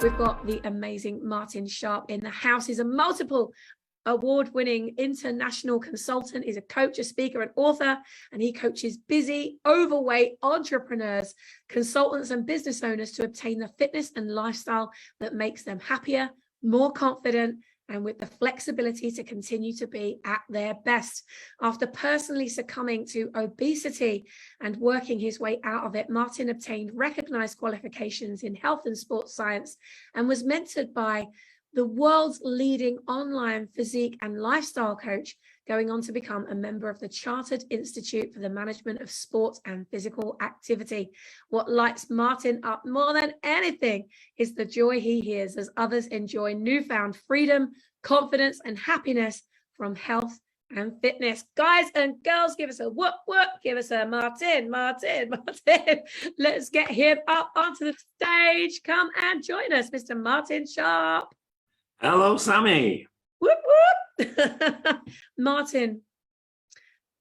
We've got the amazing Martin Sharp in the house. He's a multiple award-winning international consultant. He's a coach, a speaker, an author, and he coaches busy, overweight entrepreneurs, consultants, and business owners to obtain the fitness and lifestyle that makes them happier, more confident, and with the flexibility to continue to be at their best. After personally succumbing to obesity and working his way out of it, Martin obtained recognized qualifications in health and sports science and was mentored by the world's leading online physique and lifestyle coach, going on to become a member of the Chartered Institute for the Management of Sport and Physical Activity. What lights Martin up more than anything is the joy he hears as others enjoy newfound freedom, confidence, and happiness from health and fitness. Guys and girls, give us a whoop whoop, give us a Martin. Let's get him up onto the stage. Come and join us, Mr. Martin Sharp. Hello, Sammy. Whoop, whoop. Martin,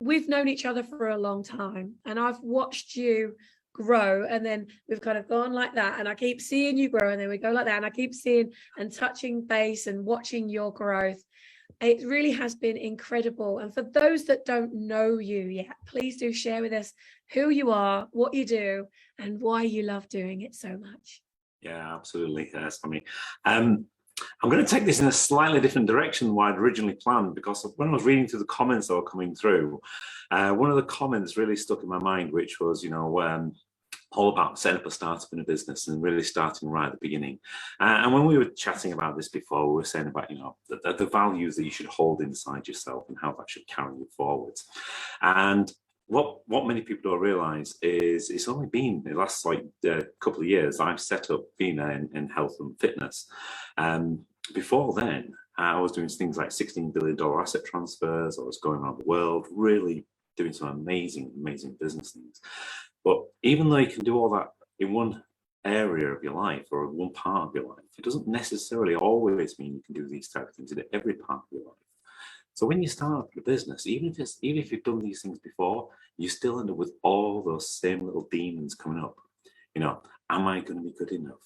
we've known each other for a long time, and I've watched you grow, and then we've kind of gone like that, and I keep seeing you grow, and then we go like that, and I keep seeing and touching base and watching your growth. It really has been incredible. And for those that don't know you yet, please do share with us who you are, what you do, and why you love doing it so much. Yeah, absolutely, Sammy. I'm going to take this in a slightly different direction than what I'd originally planned, because when I was reading through the comments that were coming through, one of the comments really stuck in my mind, which was, all about setting up a startup in a business and really starting right at the beginning. And when we were chatting about this before, we were saying about, the values that you should hold inside yourself and how that should carry you forwards. And what many people don't realize is it's only been the last couple of years I've set up being in health and fitness. Before then, I was doing things like $16 billion asset transfers. I was going around the world, really doing some amazing business things. But even though you can do all that in one area of your life or one part of your life, it doesn't necessarily always mean you can do these type of things in every part of your life. So when you start a business, even if you've done these things before, you still end up with all those same little demons coming up. Am I going to be good enough?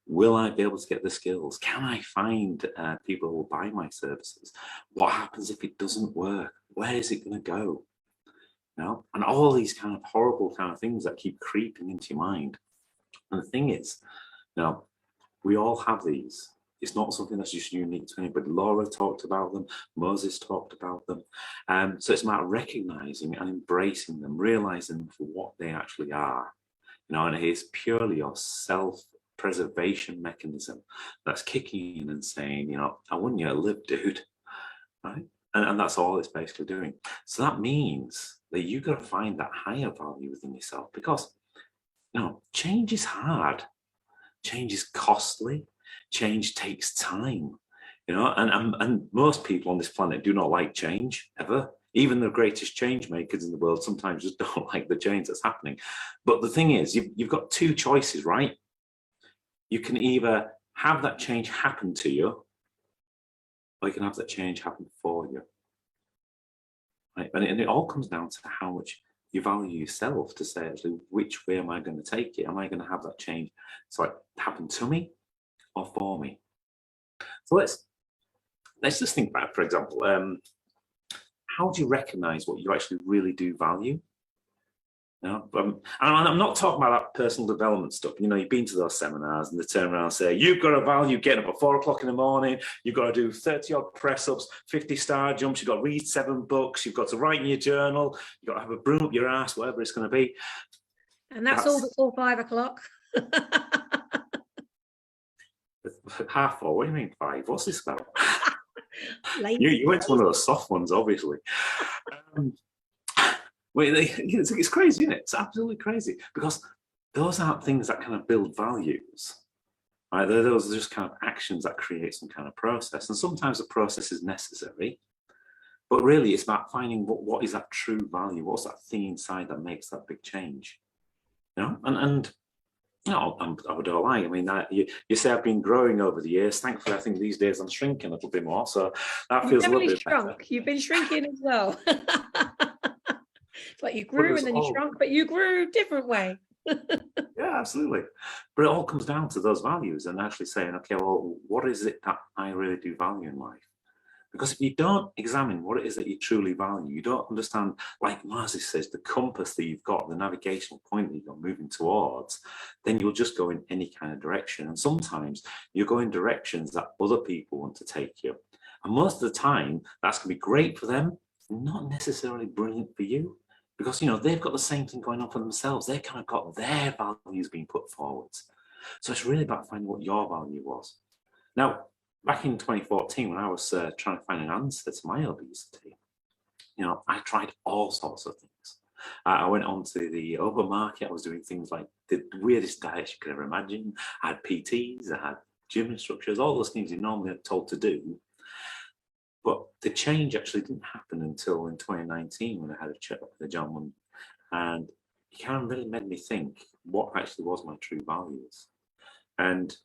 Will I be able to get the skills? Can I find people who will buy my services? What happens if it doesn't work? Where is it going to go? And all these kind of horrible kind of things that keep creeping into your mind. And the thing is, we all have these. It's not something that's just unique to anybody. Laura talked about them. Moses talked about them. So it's about recognizing and embracing them, realizing them for what they actually are. And it is purely your self-preservation mechanism that's kicking in and saying, I want you to live, dude. Right? And that's all it's basically doing. So that means that you've got to find that higher value within yourself, because change is hard. Change is costly. Change takes time, and most people on this planet do not like change ever. Even the greatest change makers in the world sometimes just don't like the change that's happening. But the thing is, you've got two choices, right? You can either have that change happen to you, or you can have that change happen for you. Right? And it all comes down to how much you value yourself, to say, actually, which way am I going to take it? Am I going to have that change happen to me or for me? So let's just think back, for example, how do you recognize what you actually really do value? And I'm not talking about that personal development stuff. You've been to those seminars and they turn around and say, you've got to value getting up at 4 o'clock in the morning, you've got to do 30 odd press-ups, 50 star jumps, you've got to read 7 books, you've got to write in your journal, you've got to have a broom up your ass, whatever it's going to be. And that's all before 5 o'clock. 4:30, what do you mean 5? What's this about? You went to one of those soft ones, obviously. It's crazy, isn't it? It's absolutely crazy, because those aren't things that kind of build values, right? Those are just kind of actions that create some kind of process, and sometimes the process is necessary, but really it's about finding what is that true value, what's that thing inside that makes that big change, and I would all lie. I mean, you say I've been growing over the years. Thankfully, I think these days I'm shrinking a little bit more, so that feels a little bit better. You've been shrinking as well. It's like you grew and then you shrunk, but you grew a different way. Yeah, absolutely. But it all comes down to those values and actually saying, okay, well, what is it that I really do value in life? Because if you don't examine what it is that you truly value, you don't understand, like Marcy says, the compass that you've got, the navigational point that you're moving towards, then you'll just go in any kind of direction. And sometimes you're going directions that other people want to take you. And most of the time, that's going to be great for them, not necessarily brilliant for you. Because, you know, they've got the same thing going on for themselves. They've kind of got their values being put forward. So it's really about finding what your value was. Now, back in 2014, when I was trying to find an answer to my obesity, you know, I tried all sorts of things. I went on to the open market. I was doing things like the weirdest diets you could ever imagine. I had PTs, I had gym instructors, all those things you're normally told to do. But the change actually didn't happen until in 2019 when I had a chat with a gentleman, and he kind of really made me think what actually was my true values. And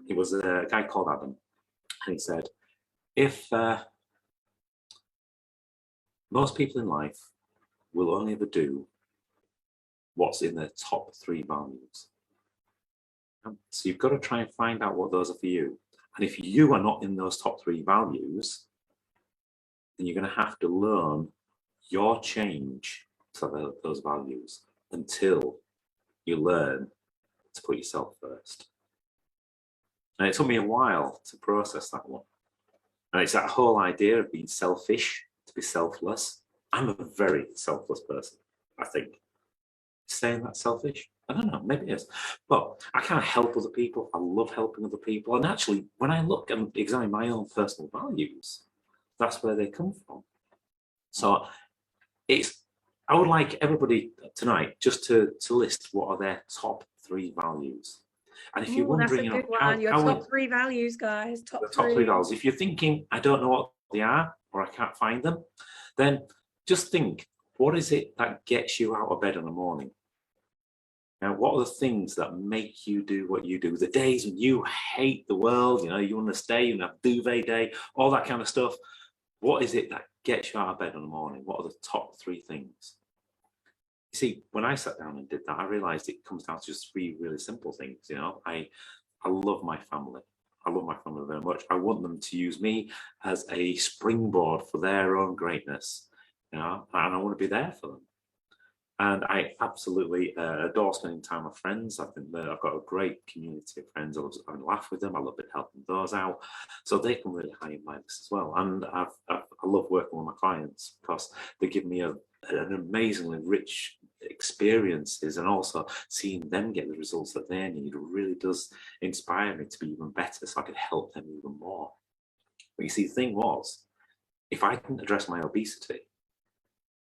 it was a guy called Adam. And he said, if most people in life will only ever do what's in their top 3 values. So you've got to try and find out what those are for you. And if you are not in those top 3 values, then you're going to have to learn your change to those values until you learn to put yourself first. And it took me a while to process that one. And it's that whole idea of being selfish, to be selfless. I'm a very selfless person, I think. Saying that selfish? I don't know, maybe it is. But I kind of help other people. I love helping other people. And actually, when I look and examine my own personal values, that's where they come from. So I would like everybody tonight just to list what are their top 3 values. And if you're wondering, that's a good one. Your top 3 values, guys. Top 3 values. If you're thinking, I don't know what they are, or I can't find them, then just think, what is it that gets you out of bed in the morning? Now, what are the things that make you do what you do? The days when you hate the world, you know, you want to stay, you have duvet day, all that kind of stuff. What is it that gets you out of bed in the morning? What are the top 3 things? You see, when I sat down and did that, I realized it comes down to just 3 really simple things. You know, I love my family. I love my family very much. I want them to use me as a springboard for their own greatness, you know, and I want to be there for them. And I absolutely adore spending time with friends. I think that I've got a great community of friends. I love having a laugh with them. I love helping those out. So they come really high in my list as well. And I love working with my clients because they give me an amazingly rich experiences, and also seeing them get the results that they need really does inspire me to be even better so I could help them even more. But you see, the thing was, if I didn't address my obesity,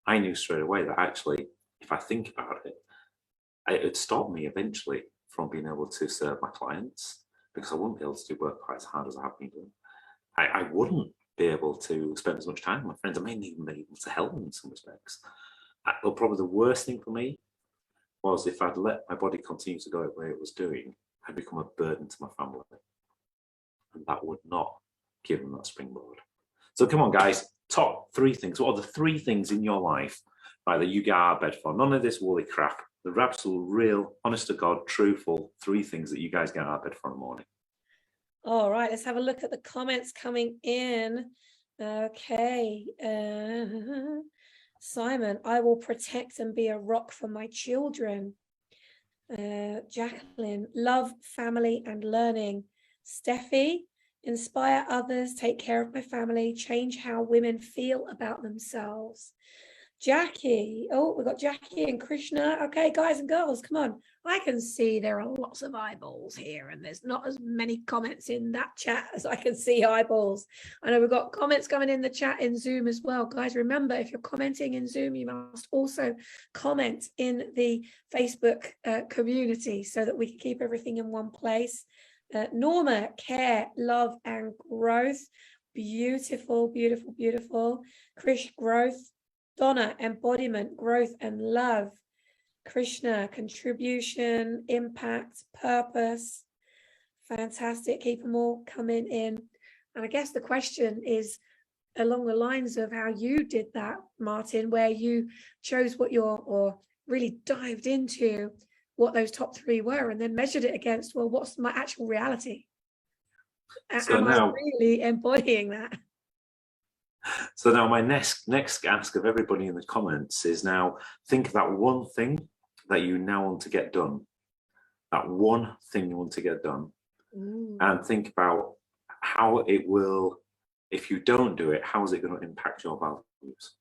I knew straight away that actually, if I think about it, it would stop me eventually from being able to serve my clients, because I wouldn't be able to do work quite as hard as I have been doing. I wouldn't be able to spend as much time with my friends. I may even be able to help them in some respects. But probably the worst thing for me was if I'd let my body continue to go the way it was doing, I'd become a burden to my family. And that would not give them that springboard. So come on, guys, top 3 things. What are the 3 things in your life, right, that you get out of bed for? None of this woolly crap. The absolute, real, honest to God, truthful 3 things that you guys get out of bed for in the morning. All right, let's have a look at the comments coming in. Okay. Simon, I will protect and be a rock for my children. Jacqueline, love, family, and learning. Steffi, inspire others, take care of my family, change how women feel about themselves. Jackie, oh, we've got Jackie and Krishna. Okay, guys and girls, come on. I can see there are lots of eyeballs here, and there's not as many comments in that chat as I can see eyeballs. I know we've got comments coming in the chat in Zoom as well. Guys, remember, if you're commenting in Zoom, you must also comment in the Facebook community so that we can keep everything in one place. Norma, care, love, and growth. Beautiful, beautiful, beautiful. Krish, growth. Donna, embodiment, growth, and love. Krishna, contribution, impact, purpose. Fantastic. Keep them all coming in. And I guess the question is along the lines of how you did that, Martin, where you chose what or really dived into what those top 3 were and then measured it against, well, what's my actual reality? So Am now, I really embodying that? So now my next ask of everybody in the comments is, now think of that one thing that you now want to get done. That one thing you want to get done. And think about how it will, if you don't do it, how is it going to impact your values?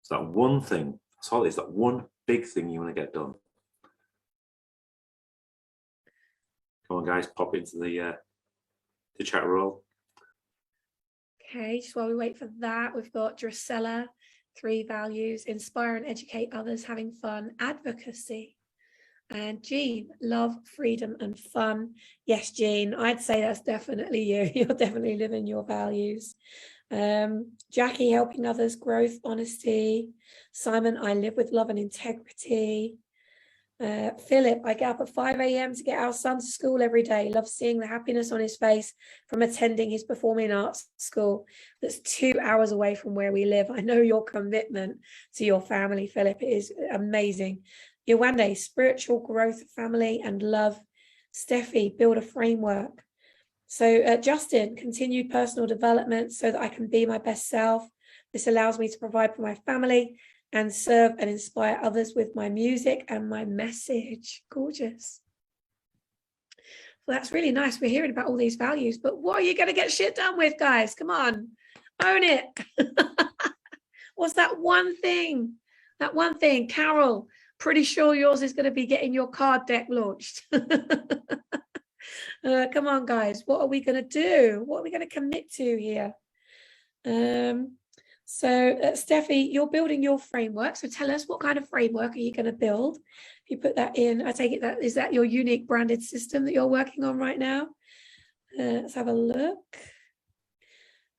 So that one thing, that's all it is, that one big thing you want to get done. Come on, guys, pop into the chat roll. Okay, just while we wait for that, we've got Drusilla, 3 values: inspire and educate others, having fun, advocacy. And Jean, love, freedom, and fun. Yes, Jean, I'd say that's definitely you. You're definitely living your values. Jackie, helping others, growth, honesty. Simon, I live with love and integrity. Philip, I get up at 5 a.m. to get our son to school every day. Love seeing the happiness on his face from attending his performing arts school that's 2 hours away from where we live. I know your commitment to your family, Philip. It is amazing. Yawande, spiritual growth, family, and love. Steffi, build a framework. So Justin, continued personal development so that I can be my best self. This allows me to provide for my family and serve and inspire others with my music and my message. Gorgeous. Well, that's really nice. We're hearing about all these values, but what are you going to get shit done with, guys? Come on, own it. What's that one thing? That one thing, Carol, pretty sure yours is going to be getting your card deck launched. Come on, guys. What are we going to do? What are we going to commit to here? So Steffi, you're building your framework. So tell us, what kind of framework are you going to build? If you put that in, I take it that is that your unique branded system that you're working on right now? Let's have a look.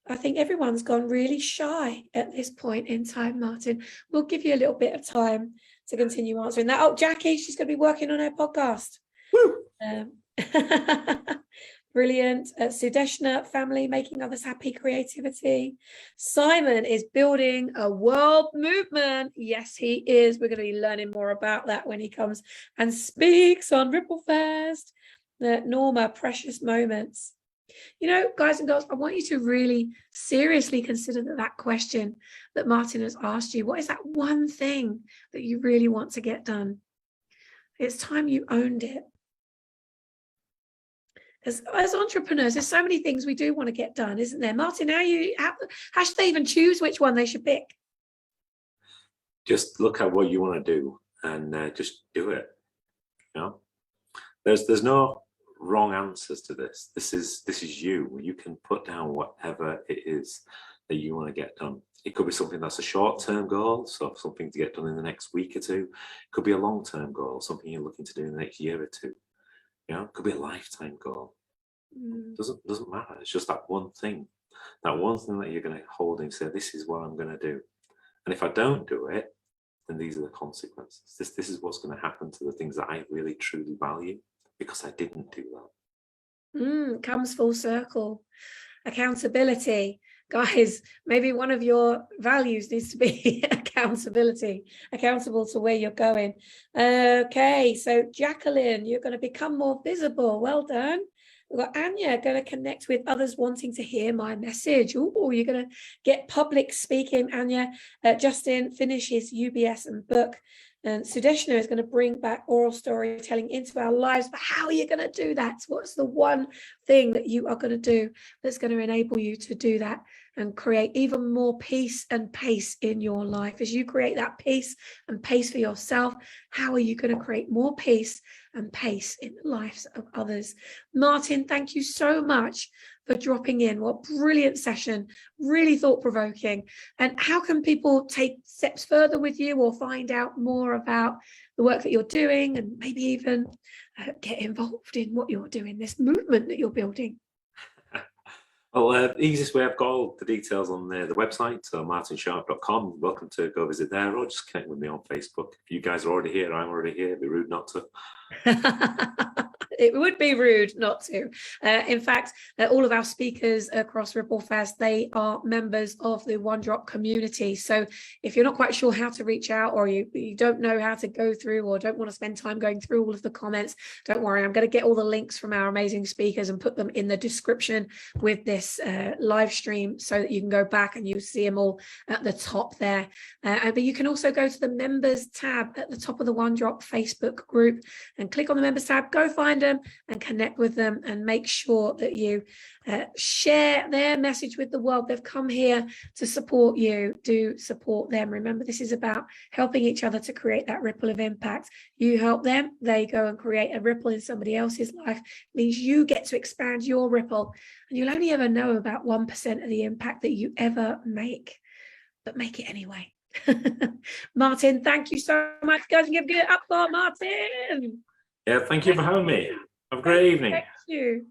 I think everyone's gone really shy at this point in time, Martin. We'll give you a little bit of time to continue answering that. Oh, Jackie, she's going to be working on her podcast. Woo! Brilliant. Sudeshna, family, making others happy, creativity. Simon is building a world movement. Yes, he is. We're going to be learning more about that when he comes and speaks on RippleFest. Norma, precious moments. You know, guys and girls, I want you to really seriously consider that question that Martin has asked you. What is that one thing that you really want to get done? It's time you owned it. As entrepreneurs, there's so many things we do want to get done, isn't there? Martin, how should they even choose which one they should pick? Just look at what you want to do and just do it. You know, there's no wrong answers to this. This is you. You can put down whatever it is that you want to get done. It could be something that's a short-term goal, so something to get done in the next week or two. It could be a long-term goal, something you're looking to do in the next year or two. You know, it could be a lifetime goal. Doesn't matter. It's just that one thing that you're going to hold and say, this is what I'm going to do. And if I don't do it, then these are the consequences. This is what's going to happen to the things that I really truly value because I didn't do that. Comes full circle. Accountability. Guys, maybe one of your values needs to be accountability, accountable to where you're going. Okay, so Jacqueline, you're going to become more visible. Well done. We've got Anya, going to connect with others wanting to hear my message. Oh, you're going to get public speaking, Anya. Justin, finish his UBS and book. And Sudeshna is going to bring back oral storytelling into our lives. But how are you going to do that? What's the one thing that you are going to do that's going to enable you to do that and create even more peace and pace in your life? As you create that peace and pace for yourself, how are you going to create more peace and pace in the lives of others? Martin, thank you so much for dropping in. What a brilliant session, really thought-provoking. And how can people take steps further with you or find out more about the work that you're doing and maybe even get involved in what you're doing, this movement that you're building? Well, the easiest way, I've got all the details on the website, so martinsharp.com. Welcome to go visit there, or just connect with me on Facebook. If you guys are already here, I'm already here. It'd be rude not to. it would be rude not to. In fact, all of our speakers across RippleFest, they are members of the One Drop community. So if you're not quite sure how to reach out, or you don't know how to go through, or don't want to spend time going through all of the comments, don't worry, I'm going to get all the links from our amazing speakers and put them in the description with this live stream, so that you can go back and you see them all at the top there. But you can also go to the members tab at the top of the One Drop Facebook group and click on the members tab, go find them and connect with them, and make sure that you share their message with the world. They've come here to support you. Do support them. Remember, this is about helping each other to create that ripple of impact. You help them, they go and create a ripple in somebody else's life. It means you get to expand your ripple, and you'll only ever know about 1% of the impact that you ever make, but make it anyway. Martin, thank you so much, guys. Give it up for Martin. Yeah, thank you for having me. Have a great evening. Thank you.